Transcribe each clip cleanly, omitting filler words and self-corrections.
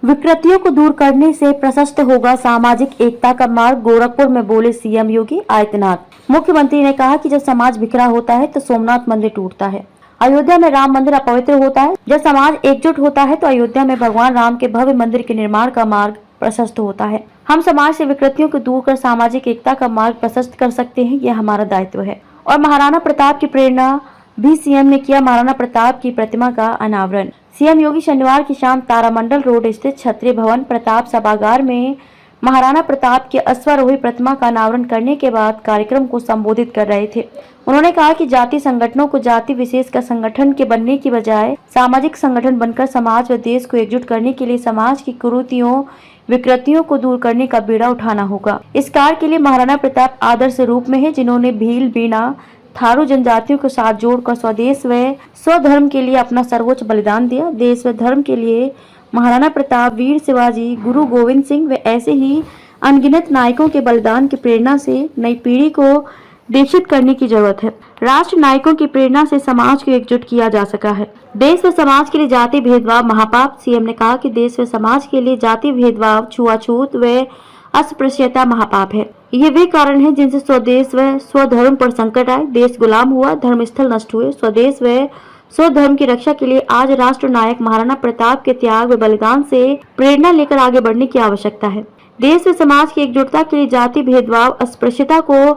विकृतियों को दूर करने से प्रशस्त होगा सामाजिक एकता का मार्ग, गोरखपुर में बोले सीएम योगी आदित्यनाथ। मुख्यमंत्री ने कहा कि जब समाज बिखरा होता है तो सोमनाथ मंदिर टूटता है, अयोध्या में राम मंदिर अपवित्र होता है। जब समाज एकजुट होता है तो अयोध्या में भगवान राम के भव्य मंदिर के निर्माण का मार्ग प्रशस्त होता है। हम समाज से विकृतियों को दूर कर सामाजिक एकता का मार्ग प्रशस्त कर सकते हैं, यह हमारा दायित्व है। और महाराणा प्रताप की प्रेरणा भी सीएम ने किया महाराणा प्रताप की प्रतिमा का अनावरण। सीएम योगी शनिवार की शाम तारामंडल रोड स्थित क्षत्रिय भवन प्रताप सभागार में महाराणा प्रताप की अश्वारोही प्रतिमा का अनावरण करने के बाद कार्यक्रम को संबोधित कर रहे थे। उन्होंने कहा कि जाति संगठनों को जाति विशेष का संगठन के बनने की बजाय सामाजिक संगठन बनकर समाज व देश को एकजुट करने के लिए समाज की कुरीतियों विकृतियों को दूर करने का बीड़ा उठाना होगा। इस कार्य के लिए महाराणा प्रताप आदर्श रूप में है, जिन्होंने भील, बीना, थारू जनजातियों के साथ जोड़कर स्वदेश व स्वधर्म के लिए अपना सर्वोच्च बलिदान दिया। देश व धर्म के लिए महाराणा प्रताप, वीर शिवाजी, गुरु गोविंद सिंह व ऐसे ही अनगिनत नायकों के बलिदान की प्रेरणा से नई पीढ़ी को दीक्षित करने की जरूरत है। राष्ट्र नायकों की प्रेरणा से समाज को एकजुट किया जा सका है। देश व समाज के लिए जाति भेदभाव महापाप। सीएम ने कहा कि देश व समाज के लिए जाति भेदभाव, छुआछूत व अस्पृश्यता महापाप है। ये वे कारण हैं जिनसे स्वदेश व स्वधर्म पर संकट आए, देश गुलाम हुआ, धर्म स्थल नष्ट हुए। स्वदेश व स्वधर्म की रक्षा के लिए आज राष्ट्र नायक महाराणा प्रताप के त्याग व बलिदान से प्रेरणा लेकर आगे बढ़ने की आवश्यकता है। देश व समाज की एकजुटता के लिए जाति भेदभाव, अस्पृश्यता को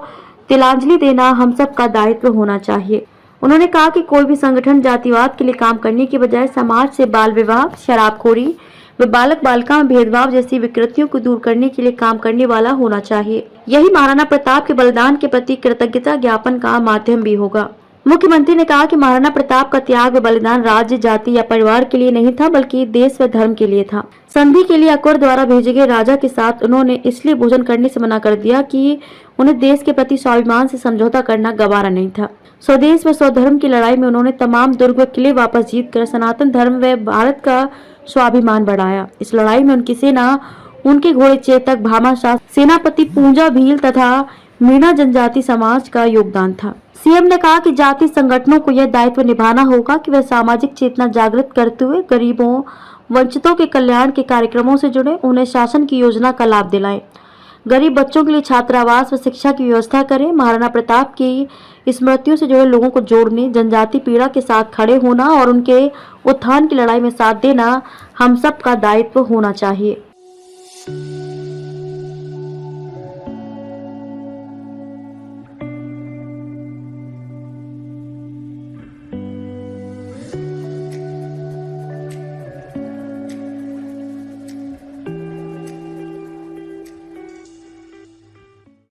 तिलांजलि देना हम सब का दायित्व होना चाहिए। उन्होंने कहा कि कोई भी संगठन जातिवाद के लिए काम करने की बजाय समाज से बाल विवाह, शराबखोरी व बालक बालिका में भेदभाव जैसी विकृतियों को दूर करने के लिए काम करने वाला होना चाहिए। यही महाराणा प्रताप के बलिदान के प्रति कृतज्ञता ज्ञापन का माध्यम भी होगा। मुख्यमंत्री ने कहा कि महाराणा प्रताप का त्याग व बलिदान राज्य, जाति या परिवार के लिए नहीं था, बल्कि देश व धर्म के लिए था। संधि के लिए अकबर द्वारा भेजे गए राजा के साथ उन्होंने इसलिए भोजन करने से मना कर दिया कि उन्हें देश के प्रति स्वाभिमान से समझौता करना गवारा नहीं था। स्वदेश व स्वधर्म की लड़ाई में उन्होंने तमाम दुर्ग व किले वापस जीतकर सनातन धर्म व भारत का स्वाभिमान बढ़ाया। इस लड़ाई में उनकी सेना, उनके घोड़े चेतक, भामाशाह, सेनापति पूंजा, भील तथा मीणा जनजाति समाज का योगदान था। सीएम ने कहा कि जाति संगठनों को यह दायित्व निभाना होगा कि वे सामाजिक चेतना जागृत करते हुए गरीबों, वंचितों के कल्याण के कार्यक्रमों से जुड़े, उन्हें शासन की योजना का लाभ दिलाएं। गरीब बच्चों के लिए छात्रावास व शिक्षा की व्यवस्था करें। महाराणा प्रताप की स्मृतियों से जुड़े लोगों को जोड़ने, जनजाति पीड़ा के साथ खड़े होना और उनके उत्थान की लड़ाई में साथ देना हम सब का दायित्व होना चाहिए।